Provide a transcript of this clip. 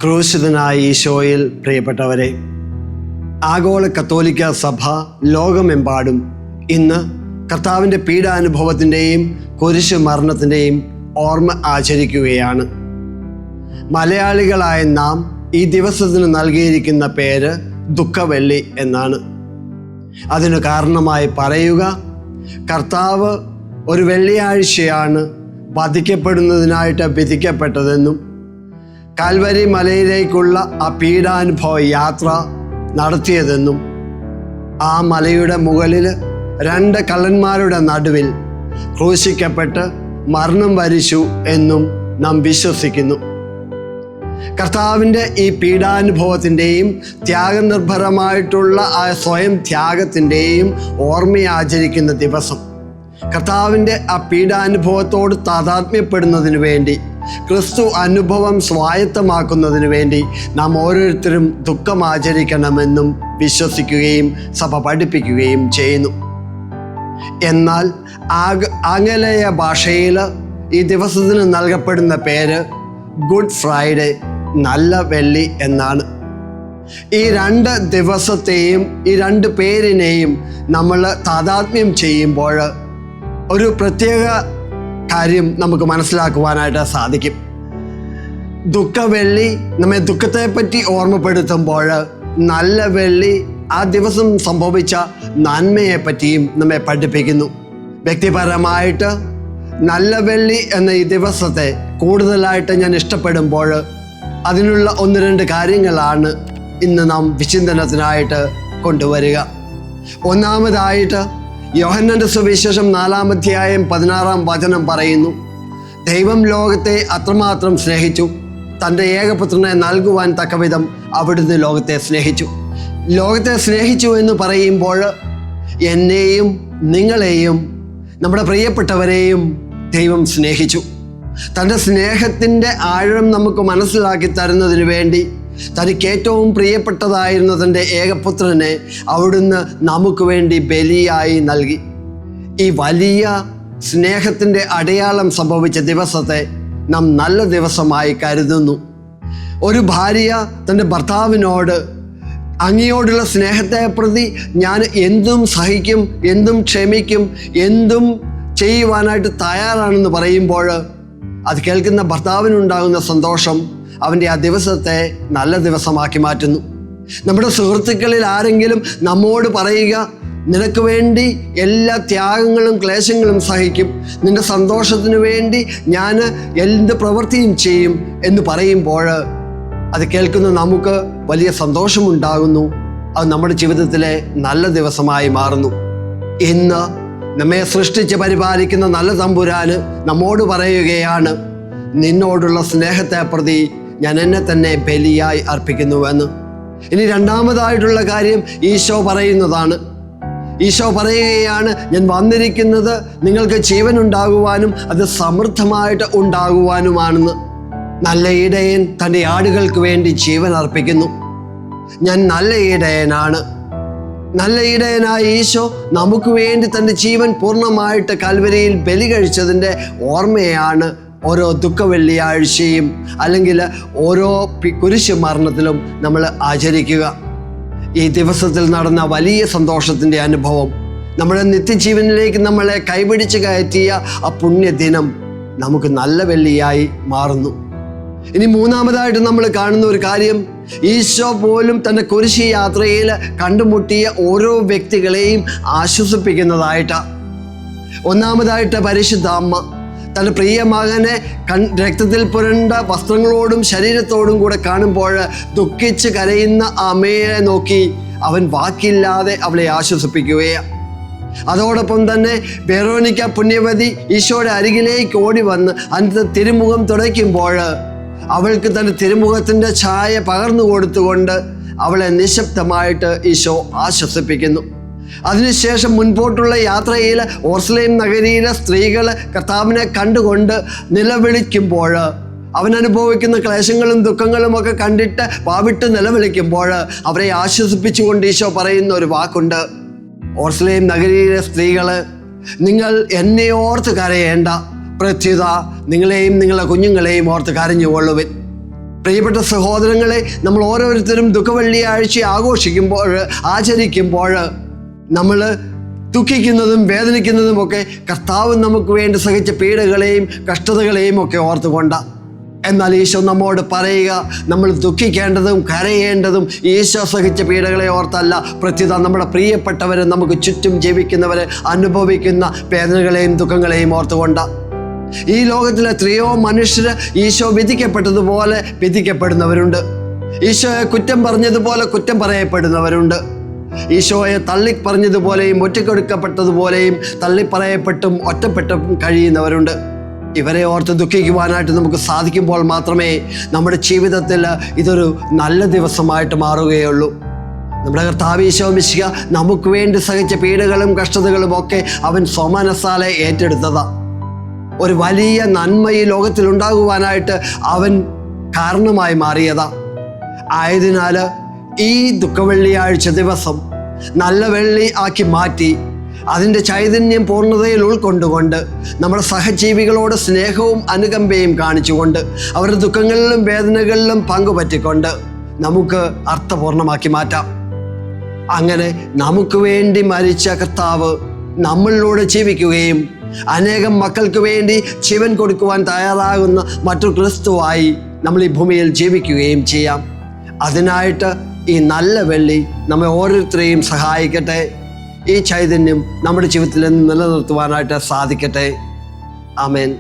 ക്രൂശിതനായ ഈശോയിൽ പ്രിയപ്പെട്ടവരെ, ആഗോള കത്തോലിക്ക സഭ ലോകമെമ്പാടും ഇന്ന് കർത്താവിൻ്റെ പീഡാനുഭവത്തിൻ്റെയും കുരിശു മരണത്തിൻ്റെയും ഓർമ്മ ആചരിക്കുകയാണ്. മലയാളികളായ നാം ഈ ദിവസത്തിന് നൽകിയിരിക്കുന്ന പേര് ദുഃഖവെള്ളി എന്നാണ്. അതിന് കാരണമായി പറയുക, കർത്താവ് ഒരു വെള്ളിയാഴ്ചയാണ് വധിക്കപ്പെടുന്നതിനായിട്ട് വിധിക്കപ്പെട്ടതെന്നും കാൽവരി മലയിലേക്കുള്ള ആ പീഡാനുഭവ യാത്ര നടത്തിയതെന്നും ആ മലയുടെ മുകളിൽ 2 കള്ളന്മാരുടെ നടുവിൽ ക്രൂശിക്കപ്പെട്ട് മരണം വരിച്ചു എന്നും നാം വിശ്വസിക്കുന്നു. കർത്താവിൻ്റെ ഈ പീഡാനുഭവത്തിൻ്റെയും ത്യാഗനിർഭരമായിട്ടുള്ള ആ സ്വയം ത്യാഗത്തിൻ്റെയും ഓർമ്മയാചരിക്കുന്ന ദിവസം, കർത്താവിൻ്റെ ആ പീഡാനുഭവത്തോട് താതാത്മ്യപ്പെടുന്നതിന് വേണ്ടി, ക്രിസ്തു അനുഭവം സ്വായത്തമാക്കുന്നതിന് വേണ്ടി നാം ഓരോരുത്തരും ദുഃഖം ആചരിക്കണമെന്നും വിശ്വസിക്കുകയും സഭ പഠിപ്പിക്കുകയും ചെയ്യുന്നു. എന്നാൽ ആംഗലേയ ഭാഷയിൽ ഈ ദിവസത്തിന് നൽകപ്പെടുന്ന പേര് ഗുഡ് ഫ്രൈഡേ, നല്ല വെള്ളി എന്നാണ്. ഈ 2 ദിവസത്തെയും ഈ 2 പേരിനെയും നമ്മൾ താതാത്മ്യം ചെയ്യുമ്പോൾ ഒരു പ്രത്യേക കാര്യം നമുക്ക് മനസ്സിലാക്കുവാനായിട്ട് സാധിക്കും. ദുഃഖവെള്ളി നമ്മെ ദുഃഖത്തെപ്പറ്റി ഓർമ്മപ്പെടുത്തുമ്പോൾ, നല്ല വെള്ളി ആ ദിവസം സംഭവിച്ച നന്മയെപ്പറ്റിയും നമ്മെ പഠിപ്പിക്കുന്നു. വ്യക്തിപരമായിട്ട് നല്ല വെള്ളി എന്ന ഈ ദിവസത്തെ കൂടുതലായിട്ട് ഞാൻ ഇഷ്ടപ്പെടുമ്പോൾ അതിനുള്ള 1-2 കാര്യങ്ങളാണ് ഇന്ന് നാം വിചിന്തനത്തിനായിട്ട് കൊണ്ടുവരിക. ഒന്നാമതായിട്ട് യോഹന്നാന്റെ സുവിശേഷം 4-ാം അധ്യായം 16-ാം വചനം പറയുന്നു, ദൈവം ലോകത്തെ അത്രമാത്രം സ്നേഹിച്ചു, തൻ്റെ ഏകപുത്രനെ നൽകുവാൻ തക്കവിധം അവിടുന്ന് ലോകത്തെ സ്നേഹിച്ചു. ലോകത്തെ സ്നേഹിച്ചു എന്ന് പറയുമ്പോൾ എന്നെയും നിങ്ങളെയും നമ്മുടെ പ്രിയപ്പെട്ടവരെയും ദൈവം സ്നേഹിച്ചു. തൻ്റെ സ്നേഹത്തിൻ്റെ ആഴം നമുക്ക് മനസ്സിലാക്കി തരുന്നതിന് വേണ്ടി തനിക്ക് ഏറ്റവും പ്രിയപ്പെട്ടതായിരുന്ന തൻ്റെ ഏകപുത്രനെ അവിടുന്ന് നമുക്ക് വേണ്ടി ബലിയായി നൽകി. ഈ വലിയ സ്നേഹത്തിൻ്റെ അടയാളം സംഭവിച്ച ദിവസത്തെ നാം നല്ല ദിവസമായി കരുതുന്നു. ഒരു ഭാര്യ തൻ്റെ ഭർത്താവിനോട് അങ്ങയോടുള്ള സ്നേഹത്തെ പ്രതി ഞാൻ എന്തും സഹിക്കും, എന്തും ക്ഷമിക്കും, എന്തും ചെയ്യുവാനായിട്ട് തയ്യാറാണെന്ന് പറയുമ്പോൾ അത് കേൾക്കുന്ന ഭർത്താവിനുണ്ടാകുന്ന സന്തോഷം അവൻ്റെ ആ ദിവസത്തെ നല്ല ദിവസമാക്കി മാറ്റുന്നു. നമ്മുടെ സുഹൃത്തുക്കളിൽ ആരെങ്കിലും നമ്മോട് പറയുക, നിനക്ക് വേണ്ടി എല്ലാ ത്യാഗങ്ങളും ക്ലേശങ്ങളും സഹിക്കും, നിന്റെ സന്തോഷത്തിന് വേണ്ടി ഞാൻ എന്ത് പ്രവൃത്തിയും ചെയ്യും എന്ന് പറയുമ്പോൾ അത് കേൾക്കുന്ന നമുക്ക് വലിയ സന്തോഷമുണ്ടാകുന്നു. അത് നമ്മുടെ ജീവിതത്തിലെ നല്ല ദിവസമായി മാറുന്നു. ഇന്ന് നമ്മെ സൃഷ്ടിച്ച് പരിപാലിക്കുന്ന നല്ല തമ്പുരാന് നമ്മോട് പറയുകയാണ്, നിന്നോടുള്ള സ്നേഹത്തെ പ്രതി ഞാൻ എന്നെ തന്നെ ബലിയായി അർപ്പിക്കുന്നുവെന്ന്. ഇനി രണ്ടാമതായിട്ടുള്ള കാര്യം ഈശോ പറയുന്നതാണ്. ഈശോ പറയുകയാണ്, ഞാൻ വന്നിരിക്കുന്നത് നിങ്ങൾക്ക് ജീവൻ ഉണ്ടാകുവാനും അത് സമൃദ്ധമായിട്ട് ഉണ്ടാകുവാനുമാണെന്ന്. നല്ല ഇടയൻ തൻ്റെ ആടുകൾക്ക് വേണ്ടി ജീവൻ അർപ്പിക്കുന്നു. ഞാൻ നല്ല ഇടയനാണ്. നല്ല ഇടയനായ ഈശോ നമുക്ക് വേണ്ടി തൻ്റെ ജീവൻ പൂർണ്ണമായിട്ട് കൽവരിയിൽ ബലി കഴിച്ചതിൻ്റെ ഓർമ്മയാണ് ഓരോ ദുഃഖവെള്ളിയാഴ്ചയും അല്ലെങ്കിൽ ഓരോ കുരിശു മരണത്തിലും നമ്മൾ ആചരിക്കുക. ഈ ദിവസത്തിൽ നടന്ന വലിയ സന്തോഷത്തിൻ്റെ അനുഭവം, നമ്മുടെ നിത്യജീവനിലേക്ക് നമ്മളെ കൈപിടിച്ച് കയറ്റിയ ആ പുണ്യദിനം നമുക്ക് നല്ല വെള്ളിയായി മാറുന്നു. ഇനി മൂന്നാമതായിട്ട് നമ്മൾ കാണുന്ന ഒരു കാര്യം, ഈശോ പോലും തൻ്റെ കുരിശ് യാത്രയിൽ കണ്ടുമുട്ടിയ ഓരോ വ്യക്തികളെയും ആശ്വസിപ്പിക്കുന്നതായിട്ടാണ്. ഒന്നാമതായിട്ട് പരിശുദ്ധ അമ്മ തൻ്റെ പ്രിയ മകനെ രക്തത്തിൽ പുരണ്ട വസ്ത്രങ്ങളോടും ശരീരത്തോടും കൂടെ കാണുമ്പോൾ ദുഃഖിച്ച് കരയുന്ന അമ്മയെ നോക്കി അവൻ വാക്കില്ലാതെ അവളെ ആശ്വസിപ്പിക്കുകയാണ്. അതോടൊപ്പം തന്നെ വെറോനിക്ക പുണ്യവതി ഈശോയുടെ അരികിലേക്ക് ഓടി വന്ന് അതിൻ്റെ തിരുമുഖം തുടയ്ക്കുമ്പോൾ അവൾക്ക് തൻ്റെ തിരുമുഖത്തിൻ്റെ ഛായ പകർന്നു കൊടുത്തുകൊണ്ട് അവളെ നിശബ്ദമായിട്ട് ഈശോ ആശ്വസിപ്പിക്കുന്നു. അതിനുശേഷം മുൻപോട്ടുള്ള യാത്രയിൽ ഓർസ്ലേം നഗരിയിലെ സ്ത്രീകൾ കർത്താവിനെ കണ്ടുകൊണ്ട് നിലവിളിക്കുമ്പോൾ, അവൻ അനുഭവിക്കുന്ന ക്ലേശങ്ങളും ദുഃഖങ്ങളും ഒക്കെ കണ്ടിട്ട് വാവിട്ട് നിലവിളിക്കുമ്പോൾ അവരെ ആശ്വസിപ്പിച്ചുകൊണ്ട് ഈശോ പറയുന്ന ഒരു വാക്കുണ്ട്, ഓർസ്ലേം നഗരിയിലെ സ്ത്രീകൾ, നിങ്ങൾ എന്നെ ഓർത്ത് കരയേണ്ട, പ്രത്യുത നിങ്ങളെയും നിങ്ങളുടെ കുഞ്ഞുങ്ങളെയും ഓർത്ത് കരഞ്ഞുകൊള്ളുവിൻ. പ്രിയപ്പെട്ട സഹോദരങ്ങളെ, നമ്മൾ ഓരോരുത്തരും ദുഃഖവെള്ളിയാഴ്ച ആചരിക്കുമ്പോൾ നമ്മൾ ദുഃഖിക്കുന്നതും വേദനിക്കുന്നതുമൊക്കെ കർത്താവ് നമുക്ക് വേണ്ടി സഹിച്ച പീഡകളെയും കഷ്ടതകളെയും ഒക്കെ ഓർത്തുകൊണ്ടാണ്. എന്നാൽ ഈശോ നമ്മോട് പറയുക, നമ്മൾ ദുഃഖിക്കേണ്ടതും കരയേണ്ടതും ഈശോ സഹിച്ച പീഡകളെ ഓർത്തല്ല, പ്രത്യുത നമ്മുടെ പ്രിയപ്പെട്ടവർ നമുക്ക് ചുറ്റും ജീവിക്കുന്നവർ അനുഭവിക്കുന്ന വേദനകളെയും ദുഃഖങ്ങളെയും ഓർത്തുകൊണ്ടാണ്. ഈ ലോകത്തിൽ എത്രയോ മനുഷ്യർ ഈശോ വിധിക്കപ്പെട്ടതുപോലെ വിധിക്കപ്പെടുന്നവരുണ്ട്. ഈശോയെ കുറ്റം പറഞ്ഞതുപോലെ കുറ്റം പറയപ്പെടുന്നവരുണ്ട്. ഈശോയെ തള്ളി പറഞ്ഞതുപോലെയും ഒറ്റക്കൊടുക്കപ്പെട്ടതുപോലെയും തള്ളിപ്പറയപ്പെട്ടും ഒറ്റപ്പെട്ടും കഴിയുന്നവരുണ്ട്. ഇവരെ ഓർത്ത് ദുഃഖിക്കുവാനായിട്ട് നമുക്ക് സാധിക്കുമ്പോൾ മാത്രമേ നമ്മുടെ ജീവിതത്തിൽ ഇതൊരു നല്ല ദിവസമായിട്ട് മാറുകയുള്ളൂ. നമ്മുടെ കർത്താവ് ഈശോ മിശിഹ നമുക്ക് വേണ്ടി സഹിച്ച പീഡകളും കഷ്ടതകളും ഒക്കെ അവൻ സ്വമനസാലെ ഏറ്റെടുത്തതാണ്. ഒരു വലിയ നന്മ ഈ ലോകത്തിലുണ്ടാകുവാനായിട്ട് അവൻ കാരണമായി മാറിയതാ. ആയതിനാൽ ഈ ദുഃഖവെള്ളിയാഴ്ച ദിവസം നല്ല വെള്ളി ആക്കി മാറ്റി അതിൻ്റെ ചൈതന്യം പൂർണ്ണതയിൽ ഉൾക്കൊണ്ടുകൊണ്ട് നമ്മുടെ സഹജീവികളോട് സ്നേഹവും അനുകമ്പയും കാണിച്ചുകൊണ്ട് അവരുടെ ദുഃഖങ്ങളിലും വേദനകളിലും പങ്കുപറ്റിക്കൊണ്ട് നമുക്ക് അർത്ഥപൂർണ്ണമാക്കി മാറ്റാം. അങ്ങനെ നമുക്ക് വേണ്ടി മരിച്ച കർത്താവ് നമ്മളിലൂടെ ജീവിക്കുകയും അനേകം മക്കൾക്ക് വേണ്ടി ജീവൻ കൊടുക്കുവാൻ തയ്യാറാകുന്ന മറ്റൊരു ക്രിസ്തുവായി നമ്മൾ ഈ ഭൂമിയിൽ ജീവിക്കുകയും ചെയ്യാം. അതിനായിട്ട് ഈ നല്ല വെള്ളി നമ്മെ ഓരോരുത്തരെയും സഹായിക്കട്ടെ. ഈ ചൈതന്യം നമ്മുടെ ജീവിതത്തിൽ നിലനിർത്തുവാനായിട്ട് സാധിക്കട്ടെ. ആമേൻ.